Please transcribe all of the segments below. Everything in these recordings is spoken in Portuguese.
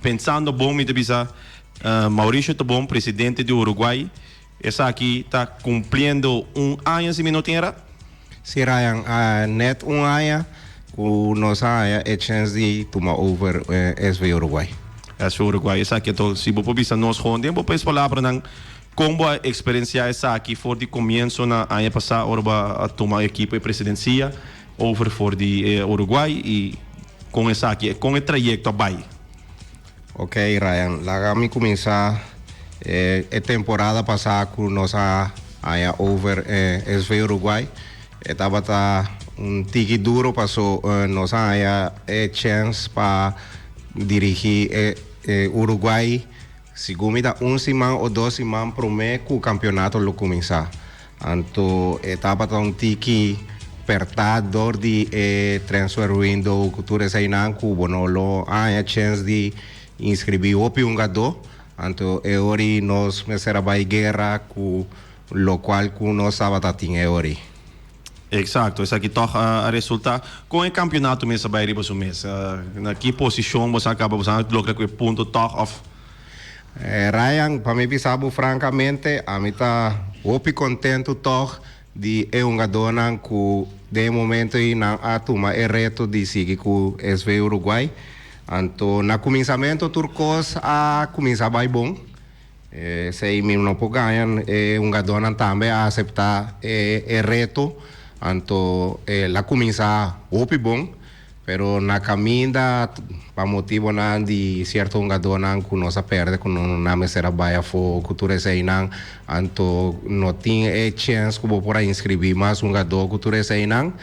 Pensando bom, me bisa Mauricio Tobón, presidente de Uruguay, está aqui, está cumprindo año se não tinha. Sí, Ryan, net ano que nós haya a chance de tomar over SV Uruguay. SV Uruguay, está aqui, então, se você bisa nós ronden, você pode falar para como a experiência está aqui, for de começo na ano passado, a tomar a equipe presidencia, over for de Uruguay e com essa aqui, com o trajeto vai. Ok, Ryan, lá vamos começar a temporada passada que nós haya over SV Uruguay. Estava tiki duro, passou nós haya a chance para dirigir Uruguay. Segundo semana ou 2 semanas para o mês que o campeonato lo começar. Então, estava tiki apertado de transfer window cultura sainan que bonolo haya chance de inscrever o jogador. Então, agora nós começamos a guerra com o qual que nós estava tendo agora. Exato, isso aqui toca resultar com o campeonato mesmo vai riba mês. Na que posição você acaba usando logo com o ponto top of Ryan, para mim pensava francamente, a mim tá muito contente toch de jogador que de momento na toma é reto de seguir com SV Uruguay. Então, na começamento turcos a começar bem bom. Se mim não pode ganhar, jogador também a aceitar reto. Então, lá começa muito bom, pero na caminda para motivo de certo jogador que nós perde, que não me será baia for cultura sei não, então não tinha chance que vou por inscrever mais jogador cultura sei não.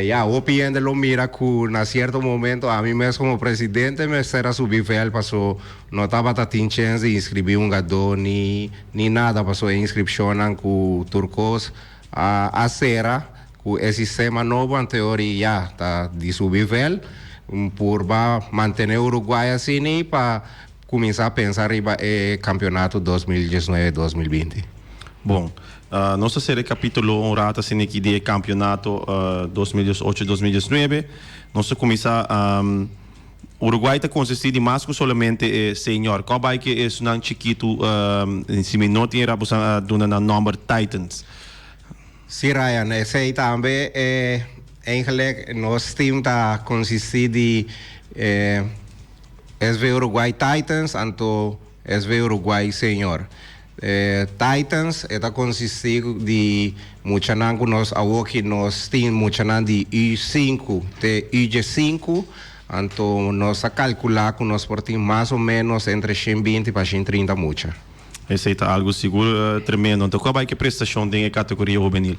Ya, o piende lo mira que na certo momento a mim mesmo como presidente me será subir fel, passou não estava tendo chance de inscrever jogador ni nada, passou a inscrição com turcos a será com esse sistema novo anterior já tá de subir vel por manter o Uruguai assim para começar a pensar em campeonato 2019-2020. Bom, nossa série capítulo um rata assim aqui de campeonato 2018-2019, nós começa Uruguai está consistido de mais que somente senior, como é que é um chiquito se me não tinha dona na number Titans. Sim, Ryan, esse aí também eigenlijk nosso time está consistido de SV Uruguay Titans então SV Uruguay Senior. Titans está consistido de muitos que nós aqui nós temos muitos de U5 de UG5 então nós calcular que nós portamos mais ou menos entre 120 para 130 muitos. Esse é algo seguro tremendo. Então, qual é a prestação da categoria juvenil?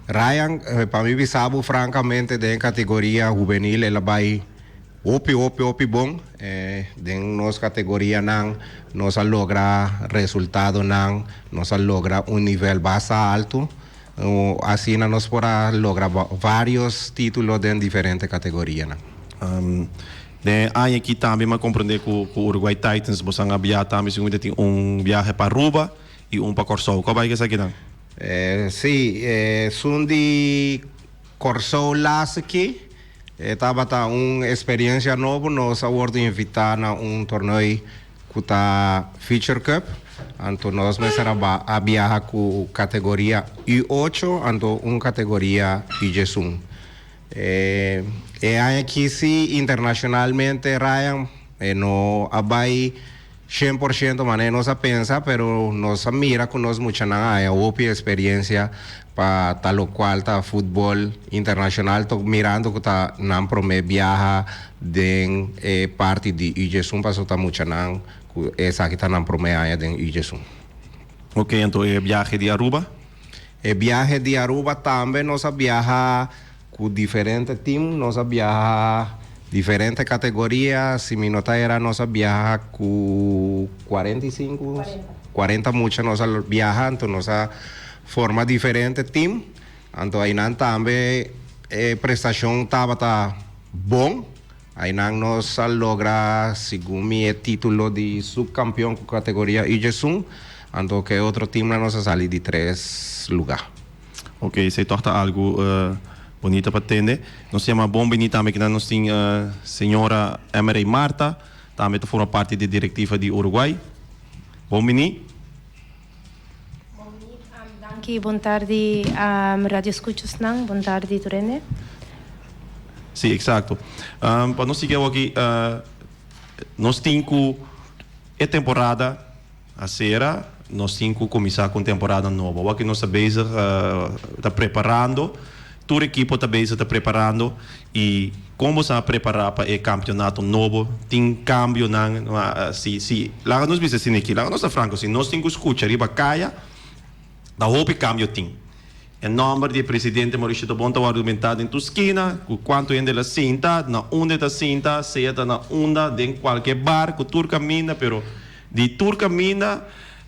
Ryan, para mim, sabe francamente, da categoria juvenil, ela vai opi bom. Da nossa categoria, nós logra resultado, nós logra nível bastante alto. Assim, nós podemos lograr vários títulos em diferentes categorias. Aqui também me compreender que o Uruguay Titans você viajar também segundo tem viagem para Aruba e para Corsol. Qual é que é aqui não? Sim, são de Corsol lá aqui. Estava uma experiência nova, nós vamos invitar a torneio que está Future Cup. Então nós começamos a viajar com categoria U8, então uma categoria U11. Aqui sim, internacionalmente, Ryan, não vai 100% maneira nós pensa, pero nós mira que nós muita a outra experiência para tal qual tá futebol internacional, tô mirando que tá não promete viaja de parte de UG1, passo tá muita não, essa aqui tá não promete de UG1. Ok, então é viagem de Aruba? É viagem de Aruba também, nós viaja com diferentes times, nós viaja diferentes categorias, se me nota era nós viaja com 40 muitas nós viaja, então nós forma diferentes times, então aí também prestação estava bom, aí nós logra segundo o título de subcampeão com categoria UG1, então que outro time nós sali de 3 lugares. Ok, se torna algo bonita para atender. Nós temos bom bonita também que nós temos senhora Emery Marta, também forma parte da diretiva de Uruguai. Bom bonito. Danke, boa tarde, Radio Escuchos Nang, boa tarde, Turene. Sim, exato. Para nós seguir aqui, nós temos a temporada a será, nós temos que começar com temporada nova. O que nós estamos está preparando, toda a equipe está preparando e como se preparar para o campeonato novo, tem cambio se lá nós vimos assim aqui, lá nós franco, se nós temos que escutar riba caia, da houve cambio tem. O nome do presidente Mauricio Tobon está argumentado em tua esquina, quanto ainda ela cinta, na onda da cinta, seja na onda de qualquer barco, tur camina, pero de tur camina,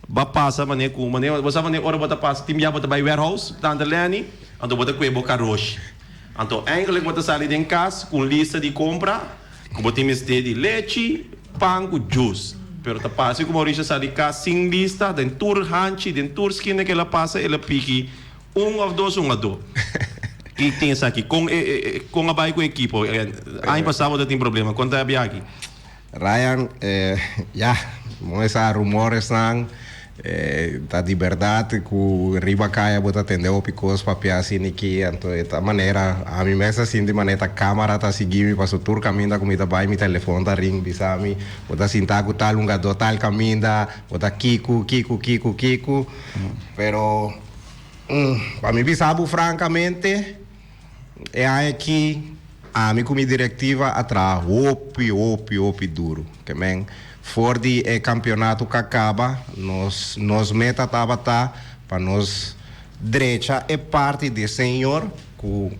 ba passa mané com mané, você mané hora bota passa, tim já bota by warehouse, tanda leni, ando bota com boca roxa. Então, eigenlijk bota sair de casa com lista de compra, com botimes de leite, pão, com juice. Pero tá passa com Mauricio sai de casa sem lista, den tur hanchi, den tur esquina que ela passa, ela pique ou dois. E tem isso aqui, com a vai com a equipe, ano passado tem problema, quanto é aqui? Ryan, esses rumores não, tá de verdade que o Ribacaia bota atender o picos papel assim aqui, então de maneira, a mim mesmo assim de maneira a câmera tá seguindo, passo tur caminho da comida vai, meu telefone tá ring, bisami, bota sentar com tal do tal caminho, bota Kiko, pero para mim bisabo francamente é aqui a mim como diretiva atrás opi duro que men for de campeonato que acaba nos meta tava para nós direita é parte de senhor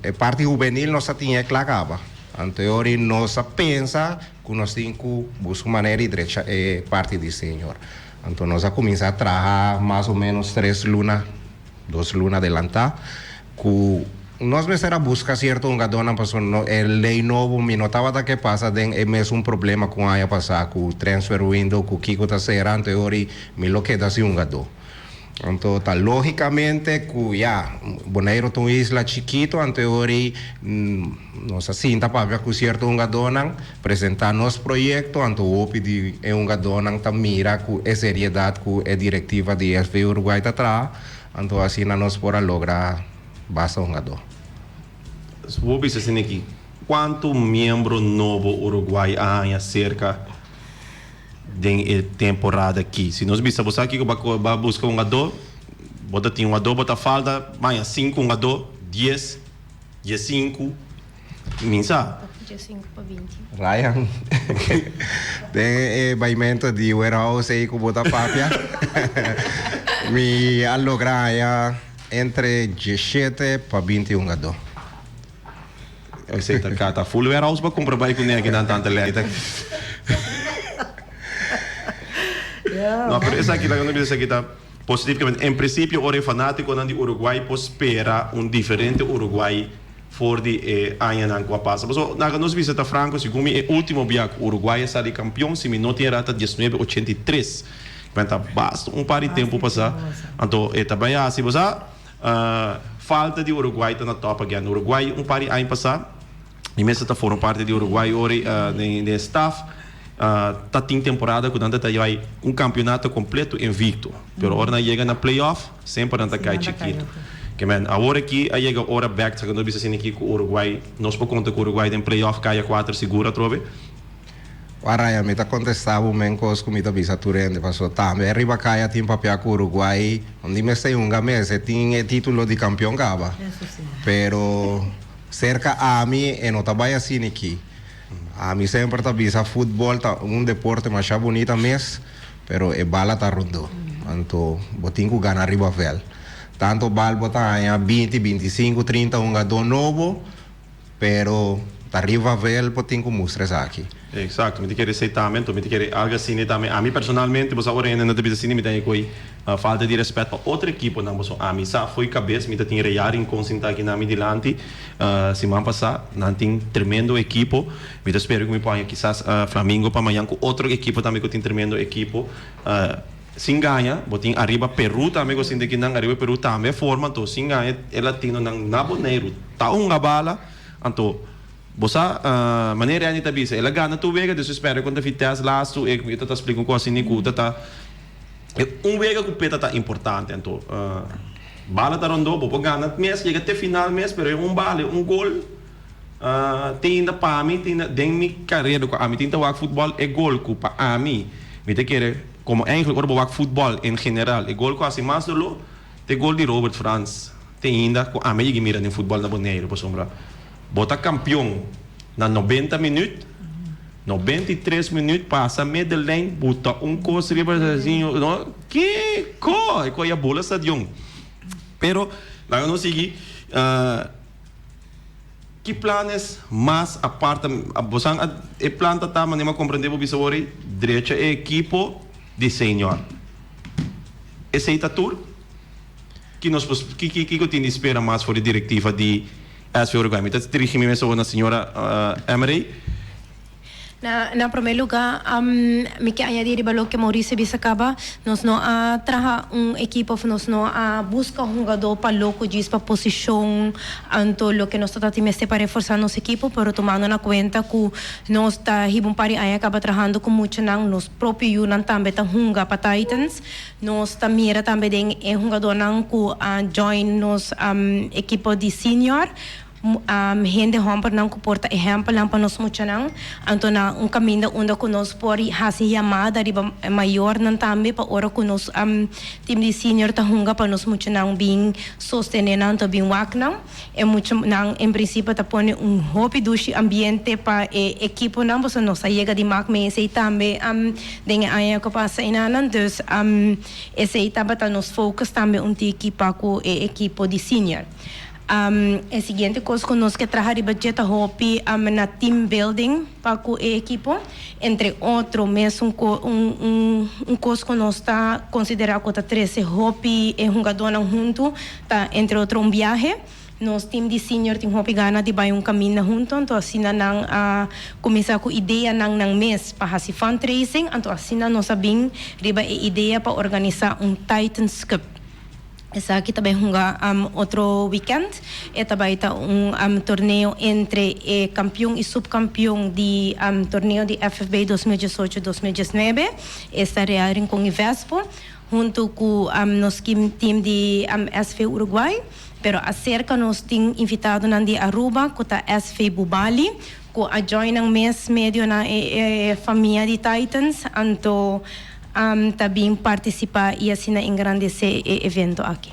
é parte juvenil nós tinha que acaba anterior nós pensa que nós temos que buscar maneira de direita é parte de senhor então nós a começar a trabalhar mais ou menos 2 lunas adelantar que nós mesmo busca certo dona passou lei novo me notava da que passa den é mesmo problema com a passar com transfer window com Kiko tá será teoria me lo queda assim gado então tá logicamente que Bonaire é uma isla chiquito anteori nós assim tá para ver com certo dona apresentar nosso projeto então o pedir é dona tá mira com a seriedade com a diretiva de SV Uruguai tá atrás então assim nós podemos lograr basta gado. Vou pensar assim aqui, quanto membro novo Uruguai há cerca de temporada aqui? Se nós vissamos você aqui que vai buscar gado, bota tem gado, bota falta, mas 5 gado, 10, 5, minsa. 5 para 20. Ryan, tem baimento de warehouse aí com bota papia. Me lograr entre 17 para 21 gado. Eu sei que tá full warehouse para comprar bike com aqui na tanta lenta. Não, pero essa aqui, essa aqui tá positivamente. Em princípio, o fanático de Uruguai pode esperar diferente Uruguai for de ano que passa. Mas nós visita Franco, segundo o último viagem Uruguai é sair campeão, se me não tinha rata 1983. Então, basta par de tempo passar. Então, também assim, você falta de Uruguai tá na top aqui. No Uruguai, par de ano passar, e mesmo está fora parte de Uruguai, hoje, de staff, tá tem temporada que nada tá vai campeonato completo invicto. Pero agora chega na playoff, sempre não tá cai chiquito. Que man, agora aqui chega hora back, quando bisa assim aqui com o Uruguai, nós por conta que o Uruguai tem playoff cai a 4 segura, trove. Raya, me tá contestando men cos que me tá bisa turende, passou também arriba caia tem papel com o Uruguai, onde me sei mês, tem título de campeão gaba. Pero cerca a mim e não tá bem assim aqui. A mim sempre tá bisa futebol tá deporte mais bonito mesmo, pero e bala tá rondo. Então, botinho que ganhar arriba vel. Tanto bal bota aí 20, 25, 30 gado novo, pero tá arriba vel botinho que mostra aqui. Exato, me quer aceitamento, me quer algo assim também. A mim personalmente, você agora ainda não deve assim, me tem coi falta de respeito para outra equipe, não, você a mim só foi cabeça, me tem rear em consentar aqui na mim delante, semana passada, não tem tremendo equipe, me espero que me ponha quizás Flamengo para amanhã com outra equipe também que tem tremendo equipe. Sim ganha, botin arriba Peru também, gostin de que não arriba Peru também forma, então sim ganha, ela tem nang naboneiro, tá bala, então bosa maneira ani tabisa, ela gana tu vega, desu espera quando fitas lasto, eu te explico com assim niku, tá vega que peta tá importante, então bala tá rondo, bo gana mês, chega até final mês, pero bala, gol, tem ainda para mim, tem den mi carreira, a mim tem que futebol é gol, para a mim, me te querer como eigenlijk orbo wak voetbal in general. Ik gol quasi mais dolo, te gol de Robert Franz. Te ainda com a meia mira em futebol na Boneiro, por sombra. Bota campeão na 90 minutos, 93 minutos passa Medellín, bota coisa ribazinho, não? Que co a bola stadion. Pero lá eu não segui que planos mais aparte, bosan e planta tá, mas nem compreender o bisori, direita é equipo de senior. Esse é tour que nós que tem espera mais for a diretiva de SV Uruguai. Então dirigir-me na senhora Emery. Na primeiro lugar, me quer añadir o que Maurício disse acaba, nós não traga equipo, nós não busca jogador para louco diz para posição, então o que nós tratamos para reforçar nosso equipo, pero tomando na conta que nós está hibum pari aí acaba trabajando com muito nang nos próprio unang também tá junga para Titans, nós tá mira também den jogador nang ku join nos equipo de senior. Gente romper não comporta exemplo não para nós muito não então na caminho onde conosco por hasi chamada riba maior não também para ora conosco time de senior tá hunga para nós muito não bem sostener não tá bem wak não é muito não em princípio tá põe hobby do ambiente para equipo não você não sai chega de mak me sei também dengue aí que passa inanan dus esse também tá nos focus também equipa com equipo de senior. A seguinte coisa que nós que trabalhar budget hopi na team building para o equipo, entre outro mesmo coisa que nós está considerando que tá 13 hopi e jogador junto, tá entre outro viagem. Nós time de senior tem hopi gana de vai caminho junto, então assim nang começar com ideia nang mês para fazer fundraising, então assim nós sabem riba ideia para organizar Titans Cup. Essa aqui também outro weekend e também está torneio entre campeão e subcampeão de torneio de FFB 2018-2019 está realizando com o Vespo junto com nosso time de SV Uruguai, pero acerca nós temos invitado na de Aruba com a SV Bubali com a join ng mês medio na família de Titans, então também participar e assim engrandecer o evento aqui.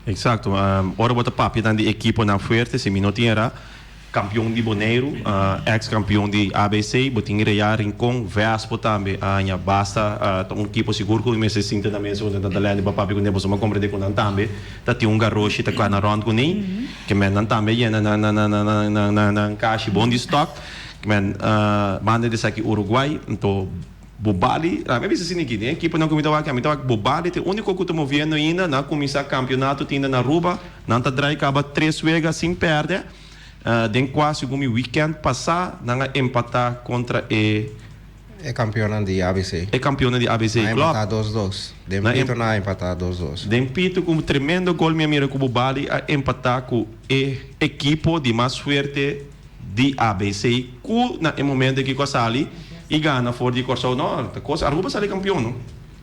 Exato. Ora bota papi dan de equipo na fuerte, se minuto era campeão de Boneiro, ex-campeão de ABC, botin rear Rincon, Vespo também, basta equipo seguro que me se sinta na mesa onde da lenda para papi quando você me compreende com nan também, tá tem garoto tá na round com nem, que men nan também na caixa bom de stock, que men manda de aqui Uruguai, então Bubali, a minha assim aqui, né? Equipe não comitou aqui, a minha Bubali, o único que estou vendo ainda, na começar campeonato, tinha na Aruba, não tá drai, acaba 3 vezes sem perder, den quase como weekend passar, não empatar contra É campeão de ABC. É campeão de ABC, claro. Empatar 2-2. Dempito não empatar 2-2. Dempito com um tremendo gol, minha mira com Bubali, a empatar com o equipo de mais forte de ABC, que na momento que eu ali e gana for de Corsão Norte. Aruba sali campeão, não?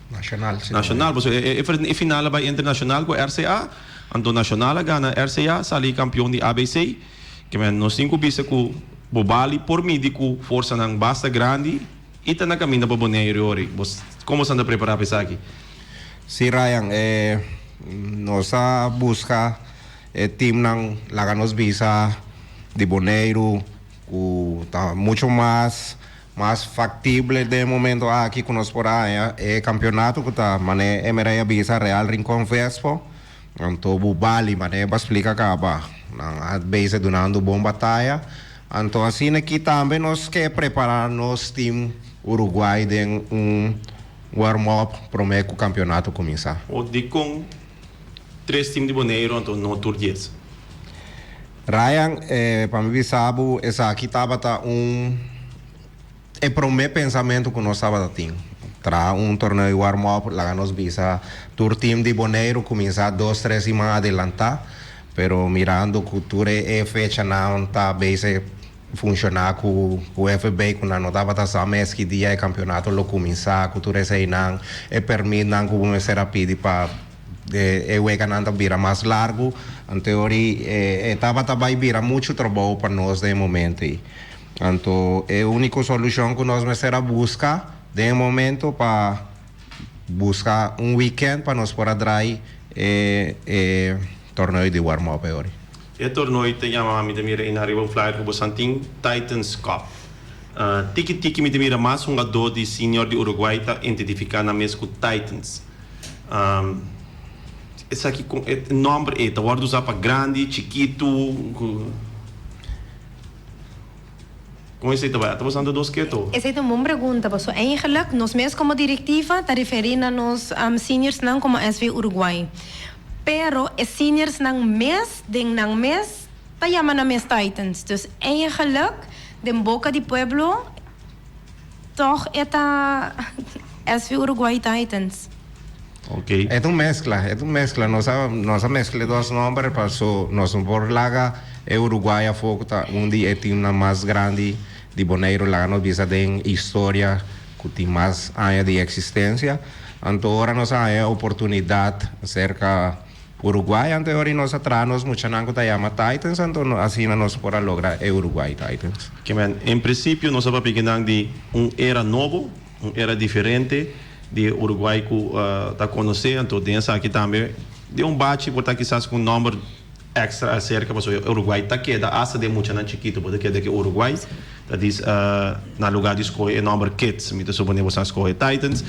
Nacional. Nacional, você é final vai internacional com RCA, então nacional gana RCA sali campeão de ABC, que nós 5 bisa com Bobali por mim de com força não basta grande e tá na caminho para Boneiro ori. Como você anda preparado para isso aqui? Sim, Ryan, nós busca time não laga nos bisa de Boneiro, tá muito mais factible de momento aqui conosco por aí é campeonato que tá mané Emery Bisa Real Rincon Vespo então Bubali mané vai explicar acaba na base donando bom batalha então assim aqui também nós que preparar nosso time Uruguai de warm-up para o campeonato começar. O de com 3 times de Boneiro então no tour 10. Ryan para mim sabe essa aqui tava é para o meu pensamento que nós estava tendo. Tra torneio warm-up, lá nos visa tour team de Bonaire começar 2-3 semanas adelantar, pero mirando que tudo é fecha não tá bem funcionar com o FB, quando não estava tá mês que dia é campeonato lo começar, que tudo é não é permite não começar a pedir para o egananta vira mais largo, em teoria estava também vira muito trabalho para nós de momento. Então, é a única solução que nós vamos buscar de momento para buscar weekend para nós poder trazer torneio de warm-up agora. E torneio tem a mim mira em arriba flyer que você tem Titans Cup. Tiki me mira mais jogador de senior de Uruguai tá identificado na mesma com Titans. Esse aqui com nome é tá guarda usar para grande, chiquito. Como esse trabalho? Estamos usando dois quietos. Essa é uma boa pergunta, porque eigenlijk nós mesmos como diretiva tá referindo a nós seniors não como SV Uruguai. Pero os seniors nang mes tá chamando mes Titans. Dus eigenlijk de boca de pueblo toch eta SV Uruguai Titans. Ok. É uma mescla. Nossa mescla dois nomes, passou nós por lá é Uruguai a foco tá onde é time mais grande de Bonaire lá nós visa tem história que tem mais anos de existência. Então agora nós a oportunidade cerca Uruguai, então agora nós atrás muito nango tá chama Titans, então assim nós podemos lograr Uruguai Titans. Que man, em princípio nós vamos pegar de era novo, era diferente de Uruguai que tá conhecendo, então densa aqui também de bate por tá quizás com número extra acerca para o Uruguai tá que da asa de muito na chiquito porque que de Uruguai tá diz na lugar de escolher número kids me tô supondo você escolher Titans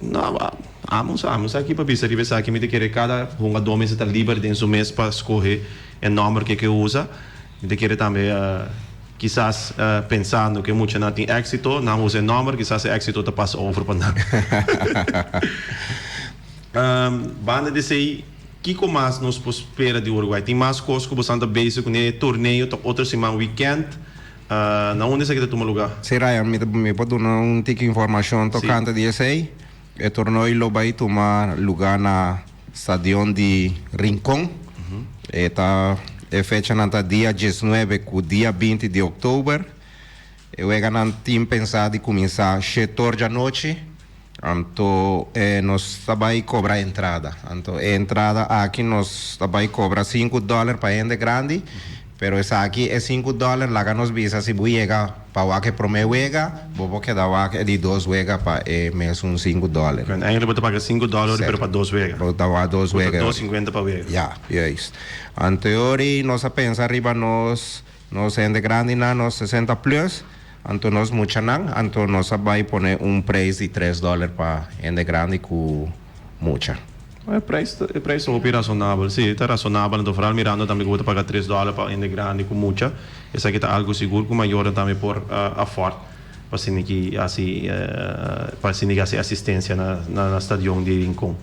não vamos aqui para pensar aqui me te querer cada jogador me está livre dentro do mês para escolher o número que usa me te querer também quizás pensando que muito não tem êxito não usa o número quizás o êxito tá passa over para nada banda de sei que mais nos espera de Uruguai tem mais coisas que você anda basic né torneio outra semana weekend na onde você quer tomar lugar será me pode dar tique informação tocante de esse o torneio vai tomar lugar na estadião de Rincón está fecha na dia 19 com dia 20 de outubro eu não tinha pensado em começar 7 horas da noite. Então, nós também cobrar entrada. Então, a entrada aqui nós também cobra $5 para gente grande, pero essa aqui é $5, lá nós visa se você chega para o que primeiro chega, vou quedar o de 2 chega para mesmo $5. Ainda vou pagar $5 pero para 2 chega. Vou dar 2 chega. 2,50 para chega. Já, é isso. Anterior, nós pensa arriba nós gente grande na nós 60 plus. Então nós muito não, então nós vai poner preço de $3 para gente grande com muita. O preço é razonável, sim, está razonável. Então, para mirando também vou pagar $3 para gente grande com muita. Esse aqui está algo seguro, com maior também por afford para se que assim para se que assistência na estadião de Rincón.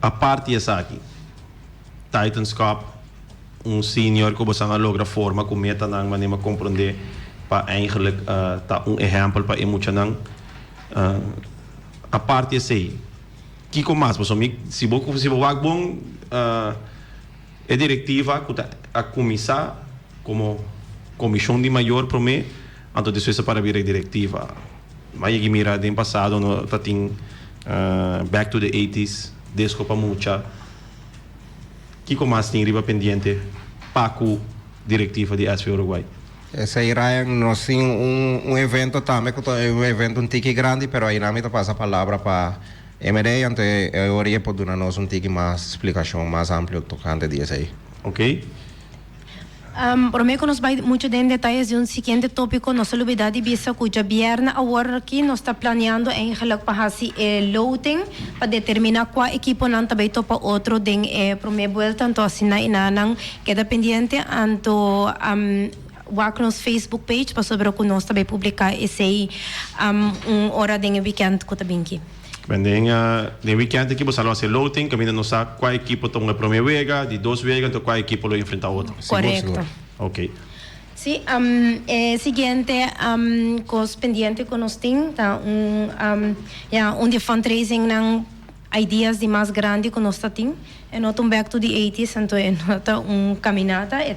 A parte essa aqui, Titans Cup. Senior que você logra forma com meta não maneira compreender para eigenlijk tá exemplo para emocionar a parte assim que com mais se você vai bom é diretiva a começar como comissão de maior para mim então isso é para vir a diretiva mas que mira do passado no tá tem back to the 80s desculpa mucha que mais tem riba pendente para a diretiva de SV Uruguai? Esse aí nós temos evento também, que é evento tique grande, mas aí não passa a palavra para MD, então eu iria poder dar-nos tique mais explicação mais ampla tocante disso aí. Ok? Prometo que nos vai muito em detalhes de seguinte tópico, nossa novidade visa cuja viernes agora aqui nós está planeando em relação para fazer loading para determinar qual equipo não também topa outro den primeira volta então assim na não queda pendente então walk nos Facebook page para sobre que nós também publicar esse hora de weekend que também aqui. Bem, no weekend aqui você vai fazer loading, que ainda não sabe qual equipo toma a primeira vega, de 2 vegas, então qual equipo vai enfrentar a outra. Correto. Ok. Sí, siguiente, cos pendiente con nós tem, tá, de fundraising ng ideas de mais grande que nós tem. É not back to the 80s, então é nota caminhada, é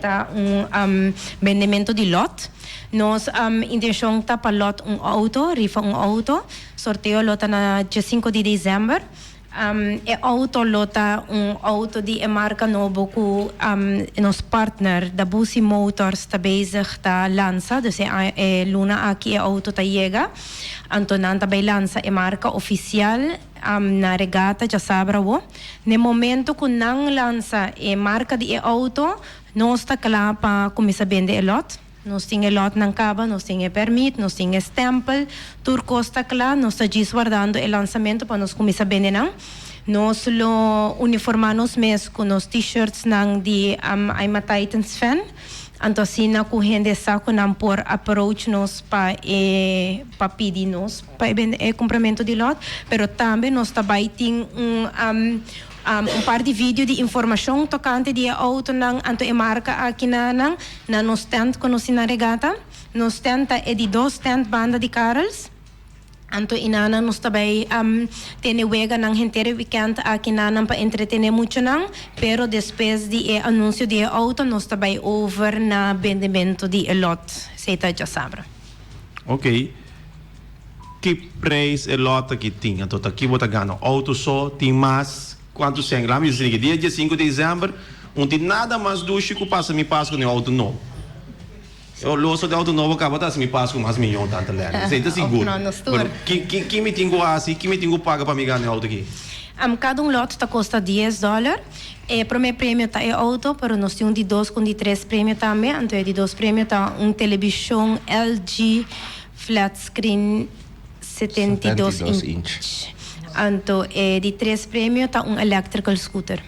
vendimento de lot. Nós intenção tá para lot auto, rifa auto, sorteio lota na dia 5 de dezembro. Auto lota auto de marca novo com nos partner da Bussi Motors está bezig ta lança, dus Luna aqui auto ta chega, Antonan também lança marca oficial na regata já sabra wo. No momento que não lança marca de auto, nós está lá para começar a vender lot. Nós temos lot ng caba, nós temos permit, nós temos stempel, turco está lá, nós estamos guardando o lançamento para nós começar a vender não. Nós lo uniformamos mesmo com os t-shirts ng de I'm a Titans fan. Então assim na corrente saco não por approach nos para pedir nos para complemento de lot, pero também nós também tem par de vídeo de informação tocante de auto nang anto e marca aqui na no stand ko no sinarigata no stand é de 2 stand banda de Carols anto inana nos também tenewega nang hentere weekend aqui na para entretener muito nang pero depois de anúncio de auto nos também over na vendimento de lot seita já sabra. Ok. Que preço é lot aqui tem? Então aqui vou ganhar auto só tem mais quanto sem lá, me diz dia 5 de dezembro, não tem nada mais do que passa me passo com o auto novo. Eu loso de auto novo acaba tá me passo com mais milhão tanto lá. Você está seguro? Que me tenho assim, que me tenho paga para me ganhar auto aqui? Cada lot está custa $10. Primeiro prêmio tá auto, pero nós temos de 2 com de 3 prêmio também. Então de 2 prêmio tá televisão LG flat screen 72 inch. Então, de 3 prêmios, está electrical scooter.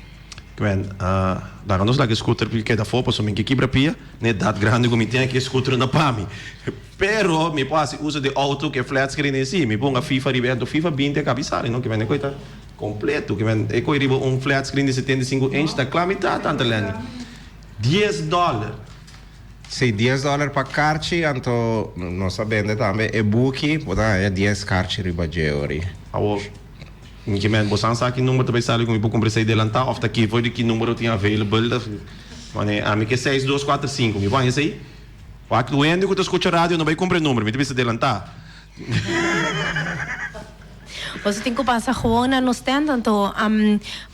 Daar gaan we scooter porque da fopa so que quebra pia, né dat grande como tem que scooter na pami. Pero me passa uso de auto que flat screen em si, me ponga FIFA ribendo FIFA 20 cabeçalho, não que vem coita completo, que vem e coi flat screen de 75 inch da clamità tanto lani. $10. Sim, $10 para carci, então nós sabemos também é buki, é 10 carci riba geori. Que men bosan sa que número também sabe como eu comprei delantar of daqui foi de que número tinha available mane a mim que 6245 me vai esse aí o cliente que tu escuta rádio não vai comprar número me deve delantar. Você tem que passar gewoon no stand, então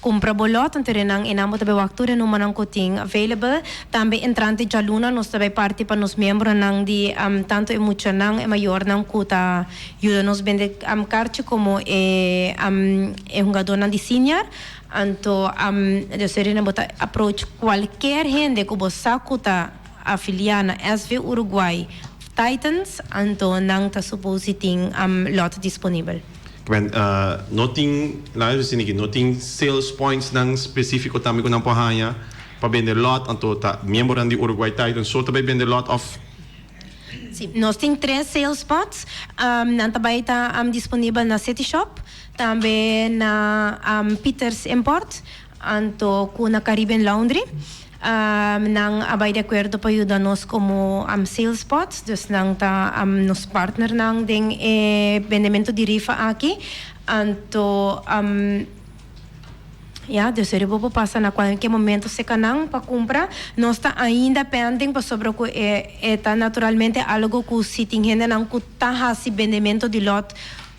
compra bolot, então renang inamo tabe waktu no manang kuting available. Também entrante já luna nos tabe parte para nos membros nang di tanto e mucho nang e maior nang kuta ajuda nos vende carche como jogador nang di senior. Então de serena bota approach qualquer gente que você kuta afiliada SV Uruguai Titans, então nang ta supose ting lot disponível. Não tem sales points nang específico também com nampohanha para vender lot, então tá membro de Uruguay Titans só também vender lot of. Sim, nós temos 3 sales spots, também está disponível na City Shop, também na Peters Import, então com na Caribbean Laundry. Nang abay de acordo pa ayuda nos como sales spots, dus nang ta nos partner nang ding vendimento de rifa aqui, anto dus eribo po passa na qualquer momento se kanang pa compra, nós tá ainda pending pa sobre ko tá naturalmente algo que se tem gente nang kutaha si vendimento de lot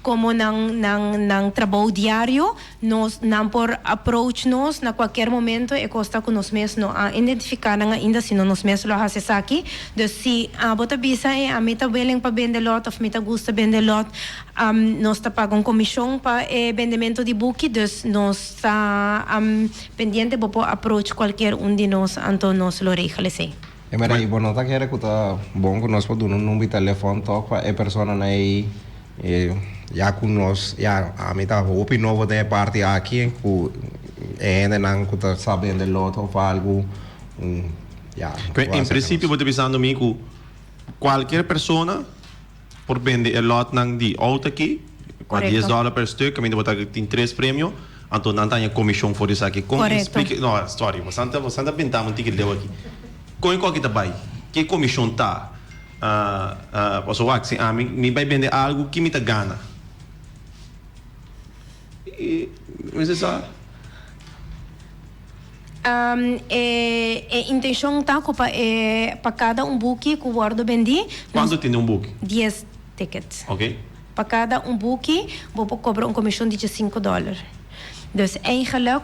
como ng trabalho diário, nós não por approach nos na qualquer momento e costa com nós mesmos a identificar nga ainda se nós mesmos lo haces aqui, dus se bota bisa a mita willing pa vender lot of mita gusta vender lot, nós tá pagam comissão pa vendimento de buki, dus nós tá pendiente po approach qualquer de nós, então nós lo regalese. Mas ibo nota que era que tá bom que nós podemos número de telefone toque para a pessoa aí já com nós, já a mim tá hopi novo da parte aqui, que ainda não que tá sabendo de lote ou algo, já. Em princípio, vou te pensando mim que qualquer pessoa por vender o lote nang di auto aqui, com $10 per stuk, que a mim vou ter 3 prêmios, então não tem comissão por isso aqui. Como explica? Não, sorry, você anda pintando um ticket deu aqui. Com qual que tá vai? que comissão tá? Posso falar que me vai vender algo que me tá gana. E, mas essa... intenção tá para cada book que o guarda vendi. Quanto tem book? 10 tickets. Ok. Para cada book, vou cobrar comissão de $5. Dus eigenlijk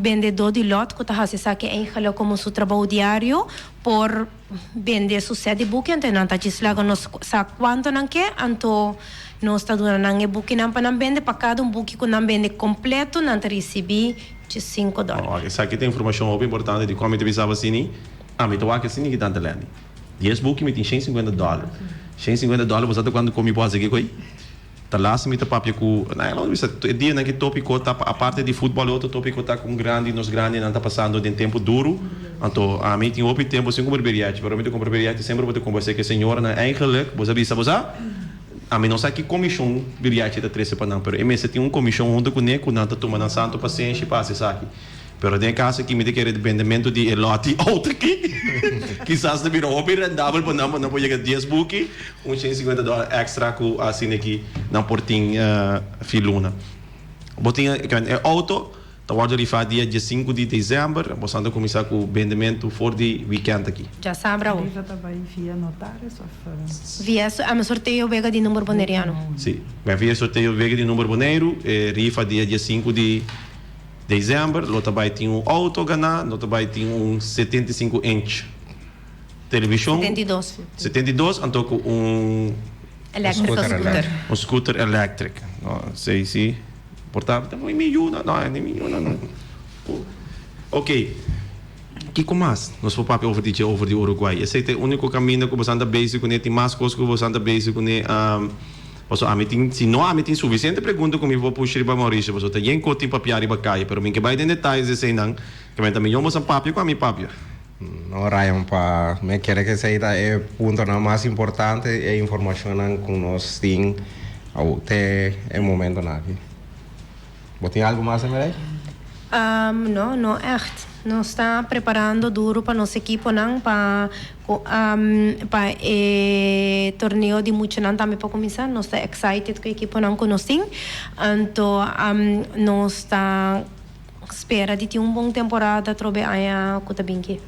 vendedor de lote que está fazendo que eigenlijk como seu trabalho diário por vender seu set de book, então não está dizendo nos sa quanto não quer, então nós está dando um book não para vender para cada book que não vende completo não está receber de $5. Ok, isso aqui tem informação muito importante de como eu te avisava assim, me tô aqui assim que tanto lendo. 10 book me tem $150. $150 você tá quando come pode aqui coi? Tá lá se me tá papia com, não isso dia naquele tópico tá a parte de futebol outro tópico tá com grande nos grande não tá passando de tempo duro. Então a mim tem outro tempo sem com berberiate, pero me com berberiate sempre vou ter conversar com a senhora na eigenlijk, você avisa você? A mim não sabe que comissão berberiate tá 13 para não, pero MS tem comissão junto com ele, não tá tomando santo paciente passa isso aqui. Pero tem caso que me quer dependimento de elote outro aqui. Quizás não virou bem rendável para não pode chegar 10 book, $150 extra com assim aqui na portinho filuna. Botinha é auto, tá guarda rifa dia 5 de dezembro, você anda começar com o vendimento for the weekend aqui. Já sabe o. Já tá via notário só Via a sorteio vega de número boneriano. Sim, vai via sorteio vega de número boneiro, rifa dia 5 de dezembro, lo também tem auto ganhar, lo também tem 75 inch televisão. 72, então com elétrico scooter. Scooter elétrico. Não sei se portável, não é milhão, não. Ok. Que mais? Nós vamos para over de Uruguai. Esse é o único caminho que você anda basic com ele, tem mais coisas que você anda basic com ele. Se não tem suficiente pergunta comigo vou puxar para Maurício, você tem em cotin papiar e bacai, pero mim que vai em detalhes esse não, que também eu mostro papia com a minha papia. No, Ryan, me quer que seja é ponto não mais importante é informação com nós tem até o momento aqui. Você tem algo mais a me não echt. Nós está preparando duro para nosso equipo não para torneio de muito não também para começar. Nós está excited com a equipo não que nós tem. Então nós está espera de ter bom temporada trobe aí com a Binky.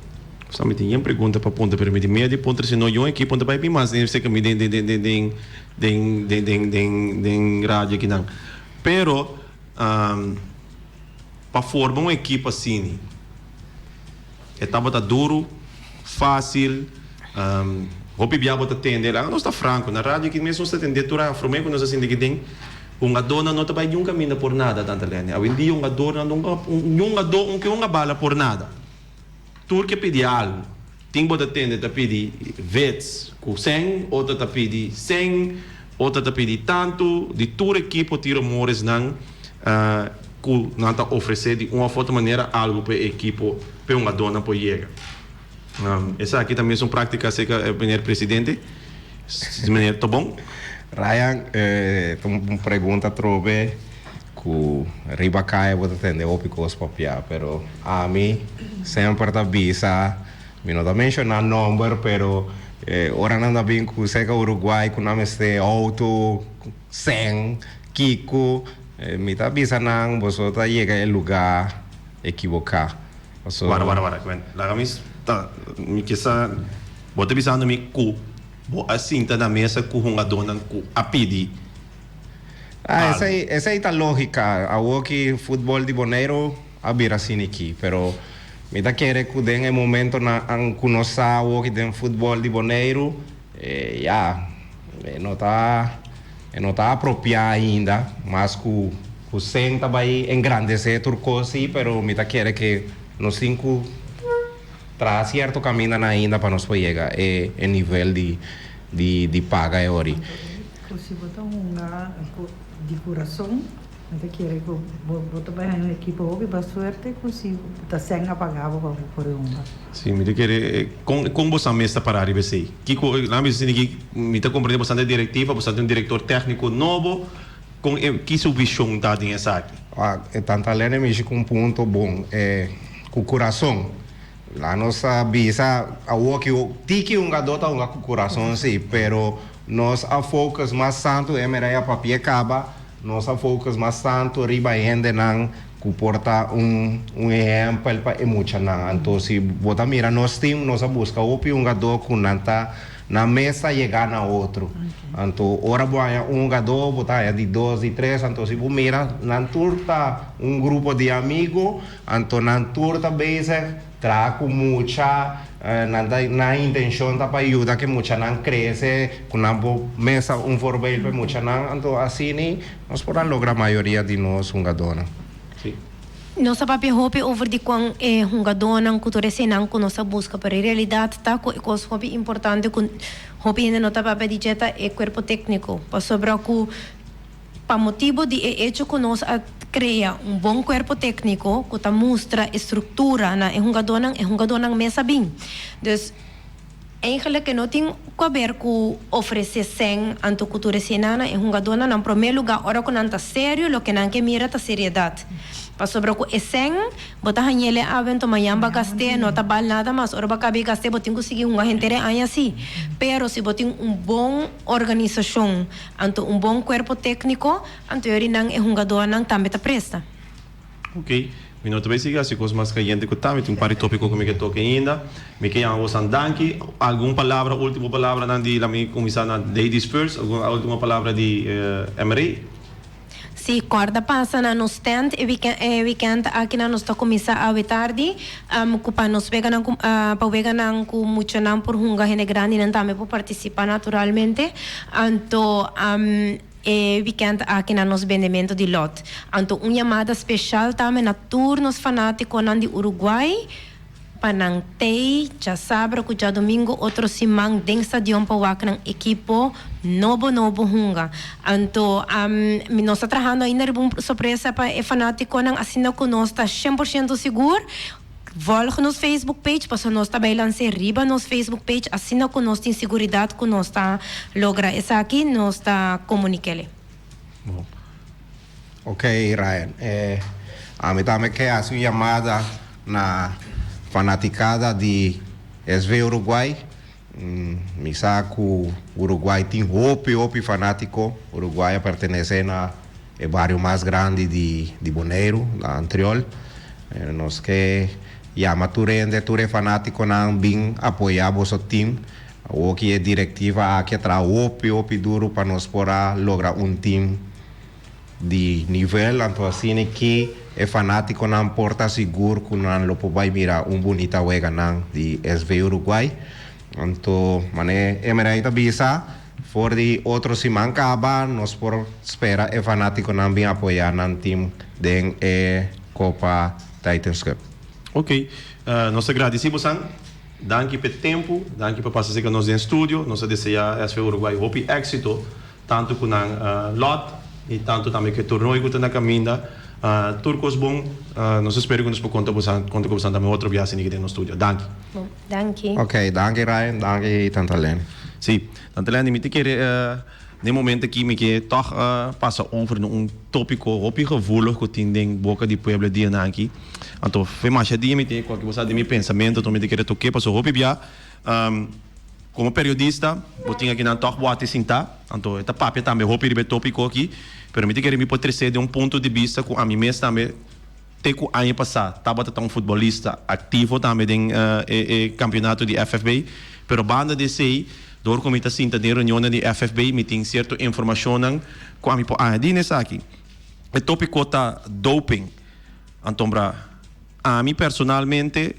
Só me tem uma pergunta para ponta para mim de meia de ponta se não eu equipo ponta vai bem mais nem sei que me den rádio aqui não. Pero para formar uma equipe assim etapa tá duro, fácil, hopi biabo tá tende lá, nós tá franco, na rádio que mesmo está tende tura, formei quando nós assim de que tem dona não tá vai nenhum caminho por nada tanta lene, a vendi dona não que bala por nada, tur que pedi algo, tem bota tende tá pedi vets com 100, outra tá pedi 100, outra tá pedi tanto, de tur equipo tira mores não, que não tá oferecer de uma outra maneira algo para equipo para uma dona para chegar. Essa aqui também são práticas que o primeiro presidente, de maneira tá bom. Ryan, uma pergunta trove que riba cai vou atender o picos papia, pero a mim sempre tá visa, me não tá mencionar número, pero ora não tá bem que seca Uruguai com nome este auto, 100, Kiko. Me tá avisando, você tá chegando em lugar equivocado. Para. Lá me que essa, vou te avisando me que vou assim tá na mesa com uma dona com a pedir. Essa é a lógica. A que futebol de boneiro a vira assim aqui, pero me tá querendo que den momento na conhecer o que tem futebol de boneiro, não está apropriado ainda, mas que o Senta vai engrandecer turco sim, pero me está querendo que nos 5 traz certo caminho ainda para nós chegar a nível de paga e ori. Se botar de coração, até que botar bem na equipe hoje, boa sorte, se botar sem apagar por uma. Sim, me quer com você mesmo para arriba sei. Que lá me dizem que me está compreendendo bastante diretiva, você tem um diretor técnico novo, com que subvisão tá nessa aqui. Tanta lene mexe com um ponto bom, com o coração. Lá nossa bisa, o que o tiki um gadota um com coração sim, pero nós a focus mais santo é mereia papia caba, nós a focus mais santo riba gente não comporta exemplo para emucha não. Então se bota mira nós temos nós a busca opi um gadota com nanta na mesa chegar na outro. Então ora boa gadota botar de 2 e 3, então se você mira na turta grupo de amigos, então na turta base trago mucha na intenção da para ajudar que mucha não cresce com na mesa forbeil para mucha não então assim nós podemos lograr a maioria de nós gadona. Sim. Nossa papi hopi over di kwang hungadonang kultura senang ko nossa busca para realidade tá ko ikos hopi importante kun hopi ainda nota papi di jeta e corpo técnico pa sobra ku pa motivo de hecho que nós cria bom corpo técnico que ta mostra estrutura na hungadonang mesa bem. Dus eigenlijk não tem que ver com oferecer sem anto cultura senana é hungadona na primeiro lugar ora que não tá sério lo que não que mira tá seriedade. Para sobre o esen, bota hanhele avento mayamba gaste, não tá bal nada mas ora ba cabe gaste botin conseguir gente aí assim. Pero se botin bom organização, anto bom corpo técnico, anto yori nang é hungadona também tá presta. Ok. Minuto bem siga, se coisa mais caliente que tá, me tem um par de tópico que me toca ainda. Me quer ambos andanki, alguma palavra, última palavra nan di la mi começar na ladies first, alguma última palavra de Emery. Sim, corda passa na nos stand e weekend aqui na nos tá começar a tarde, para nos pegar na para pegar na com muito não por hunga rene grande não também por participar naturalmente, então weekend aqui na nos vendimento de lot. Então chamada especial também na turnos fanático na de Uruguai. Panangtei, já sabe que já domingo outro simang deng stadion para wak ng equipo novo hunga. Então, nós está trabalhando ainda uma surpresa para o fanático ng assina que nós está 100% seguro. Volg nos Facebook page, para nós está lançar riba nos Facebook page, assina que nós tem segurança que nós está logra essa aqui, nós está comunicando. Ok, Ryan. A mim também quer a sua chamada na fanaticada de SV Uruguai. Me saco Uruguai tem hopi fanático. Uruguai pertence a bairro mais grande de Bonaire, da Antriol. Nós que chama ture fanático não bem apoiar o time. O que é diretiva aqui traz hopi duro para nós poder lograr time de nível, então assim que é fanático não porta seguro que não lo pode mirar bonita wega não de SV Uruguai, então mané é merda bisa for de outro se mancaba nós por espera é fanático não bem apoiar não time den Copa Titans Cup. Ok, nós agradecemos danke pelo tempo, danke por passar com nós em estúdio, nós desejamos SV Uruguai hope éxito tanto com lot e tanto também que tornou e na caminha turcos bom nós esperamos que nos conta com você também outro viagem aqui no estúdio. Danke. Danke. Ok, danke Ryan, danke Tantalene. Sim, Tantalene, me te quer no momento aqui me quer toch passa over tópico op gevoelig que tem em boca de pueblo dia aqui. Então, foi mais dia me tem qualquer coisa de meu pensamento, então me te quer tocar passou hopi bia como periodista, eu tinha aqui na toch boa te sentar, então esta papel também hopi de tópico aqui. Pero me querer me pode trazer de ponto de vista com a mim mesmo também tem que ano passado estava um futebolista ativo também em campeonato de FFB, pero banda de sei door como está sinta de reunião de FFB me tem certa informação com a mim dines aqui o tópico tá doping então a mim personalmente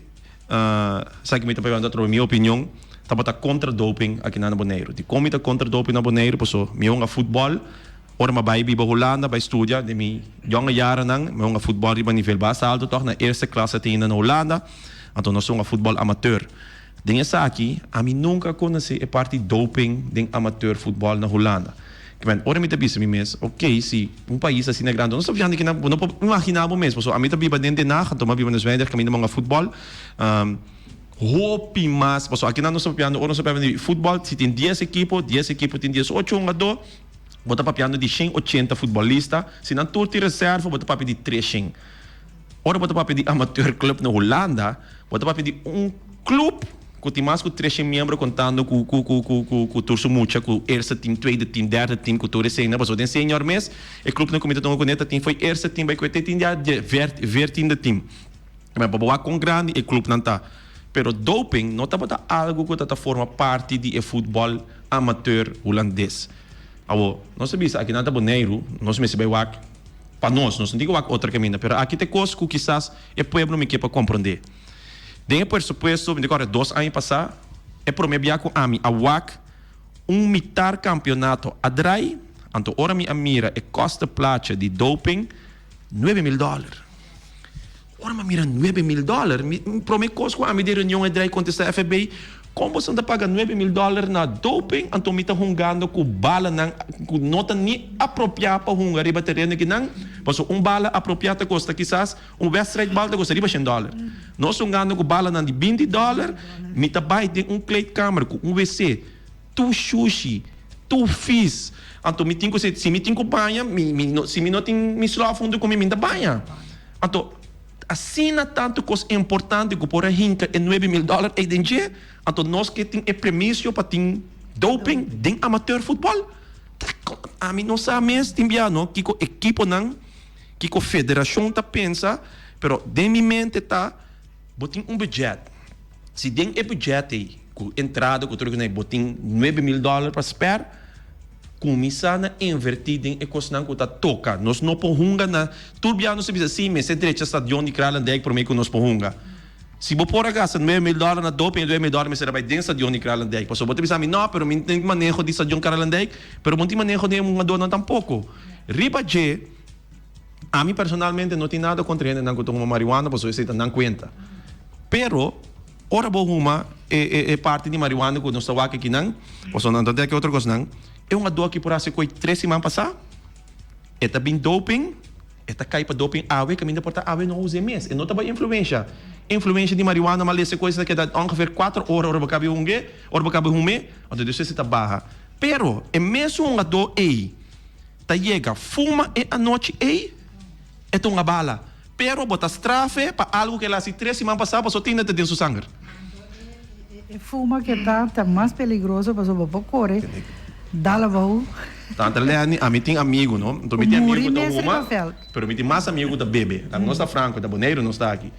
sabe que me está perguntando a minha opinião estava contra doping aqui na Bonaire de como está contra doping na Bonaire porque meu futebol ora ma bij Holanda bij studia de mi jonge jaren lang met een voetbal die niveau bas alto toch na eerste klasse in Holanda então nós somos voetbal amateur dingen aqui a mim nunca conheci a parte doping de amateur voetbal na Holanda que ben ora me tabisa mi mes ok se país assim na grande nós sabíamos que não imaginava mesmo so a mim tabiba dentro na então ma biba nos vender caminho mga voetbal hopi mas so aqui nós sabíamos ora sabíamos de voetbal se tem 10 equipos tem 18 jogadores bota papiando de 180 futbolista, se não turti reserva, bota papi de 300. ora bota para pedir amateur club na Holanda, bota para pedir club que tem mais que 300 membros contando com o Turso Mucha, com o eerste team, tweede team, derde team, com o Torre Sena, mas o den senior mês, o clube no comité de coneta team foi eerste team, bij kwete team, ja, 14e team. Mas para com grande, o clube não está. Pero doping não está para algo que forma parte do futebol amateur holandês. Awo, nós sabemos aqui na Boneiro, nós me sabemos para nós, não digo outra caminho, mas aqui tem coisas que quizás o povo não me quer para compreender. Daí, por supuesto, me digo, 2 anos passados, é para me com a mim, a WAC, mitar campeonato a drai, então, ora me mira, e costa placa de doping, $9,000. Ora me mira $9,000, para me coisa com a mim de reunião a drai contestar a FBI, como você está pagando $9,000 na doping, então me está jogando com bala, com nota nem apropriada para jogar riba terreno que não, mas bala apropriada custa quizás, wedstrijd bala custa riba $100. Nós estamos jogando com bala de $20, me está baixo kleedkamer, com WC, tu sushi, tu fish, então me tenho que se me tenho que banha, se me não tem me slá fundo com me ainda banha, então assina tanto coisa importante que por hinca é $9,000 e dengue, então nós que tem premisso para ter doping de amateur futebol. A mim não sabe mesmo, tem biano que o equipo não, que a federação tá pensa, pero de minha mente tá, botem budget. Se tem budget aí, com entrada, com tudo que botem $9,000 para esperar, começar a invertir em economia que está toca. Nós não podemos na turbiano se diz assim, mas se direito está de onde Kralandijk para mim que nós podemos. Se vou pôr a gasta $9,000 na doping, $9,000 mas será vai dentro de onde Kralandijk. Passou botar a mim não, pero me tem manejo de Stadion Kralandijk, pero não tem manejo de uma dona tampouco. Riba G, a mim personalmente não tem nada contra ele, não que tomo marihuana, passou isso não conta. Pero ora boa é parte de marihuana que nós está aqui não, passou não tem que outra coisa não. É uma dor que por assim foi 3 semanas passadas. É também doping. É cai para doping ave, que ainda porta ave não usa mês. E não também influência. Influência de marihuana, mas essa coisa que dá ongeveer 4 horas, ora bacabe hungue, ora bacabe hume, então isso está barra. Pero, é mesmo uma dor aí. Tá chega, fuma e a noite aí, é uma bala. Pero, bota strafe para algo que ela se 3 semanas passadas, só tem dentro do seu sangue. Fuma que tá mais perigoso, mas eu vou correr. Dá-la vou. Tanto a mim tem amigo, não? Então, me tem amigo da uma, pero me tem mais amigo da bebê. Da nossa Franco, da Boneiro, não está aqui.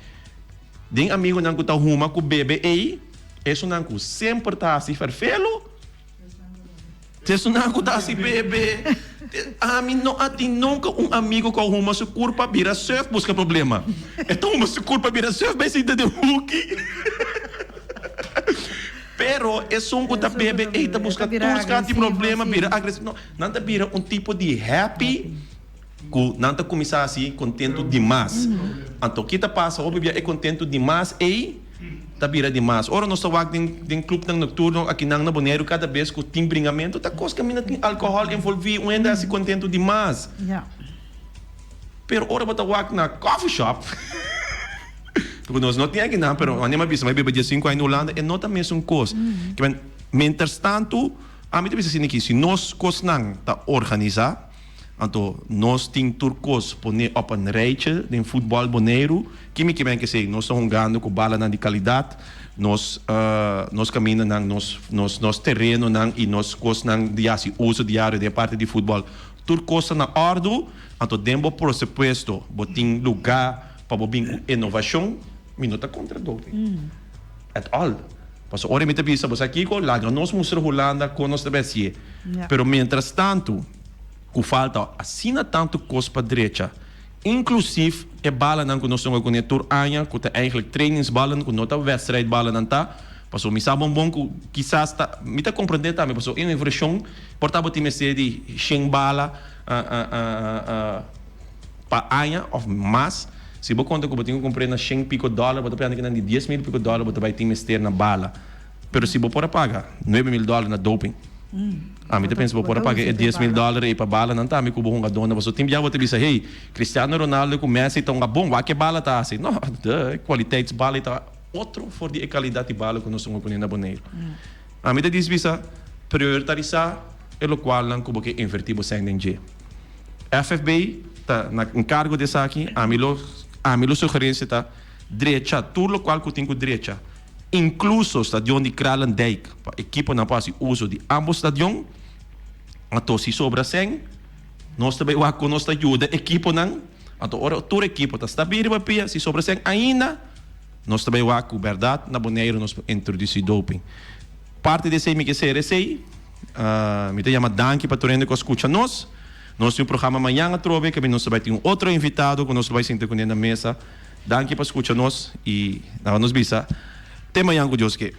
Tem amigo não que tá uma com bebê aí, isso não que sempre tá assim ferfelo. Isso não que tá assim bebê. A mim não tem nunca amigo com uma se curva vira surf busca problema. Então uma se curva vira surf vai se entender hooky. Pero é só que tá bebê e tá buscando tudo que problema vira agressivo. Não tá vira tipo de happy que não tá começar assim contento demais. Então que tá passa o bebê é contento demais e tá vira demais. Ora nós estamos em clube noturno aqui na Boneiro cada vez que tem bringamento tá coisa que mina tem álcool envolvido ainda assim contento demais. Pero ora bota walk na coffee shop. Porque nós não temos aqui não, pero a minha vista vai beber 5 anos na Holanda e não também são coisas. Que mientras tanto, a mim também assim aqui, se nós coisas não tá organizar, então nós temos turcos poner op een rijtje de futebol Boneiro, que me quer dizer, nós estamos jogando com bala de qualidade, nós caminhamos nos terreno e nós coisas não de assim uso diário de parte de futebol. Turcos na ordem, então demos por supuesto, botem lugar para botar inovação. Minuta contra doping. At all. Paso ora me tabisa você aqui com lá, nós mostra Holanda com nós também assim. Pero mientras tanto, que falta assina tanto coisa para direita, inclusive é bala não que nós estamos com tour anja, que tá eigenlijk trainingsballen, que não tá wedstrijdballen não tá. Paso me sabe bom que quizás tá, me tá compreender também, paso em versão portava time de 100 bala para anja of mais. Se você conta que você tem que comprar na $100 pico, você pode pagar de $10,000 pico, você vai ter que ter na bala. Mas se você pode pagar $9,000 na doping, a mim pensa que você pode pagar $10,000 para bala, não está, me cubo uma dona, você tem que dizer, hey, Cristiano Ronaldo com Messi estão bom, vai que bala está assim. Não, qualidade de bala está outro for de qualidade de bala que nós estamos com na Boneiro. A mim diz visa priorizar é o qual não cubo que invertir você em G. FFB está na encargo dessa aqui, a mim a minha sugerência está direita, tudo o qual que tem com direita, incluso o estadião de Kralendijk, para a equipe não pode uso de ambos estadião, então se sobra 100, nós também vamos com nossa ajuda, equipe não, então ora toda a equipe está bem papia, se sobra 100 ainda, nós também vamos com verdade, na boneira nós introduzir doping. Parte desse me que ser esse, me te chama danke para todo que escuta nós. Nós temos um programa amanhã a trove, que nós vai ter um outro invitado que nós vai sentar com ele na mesa. Danke para escutar nós e nós bisa. Até amanhã com Deus que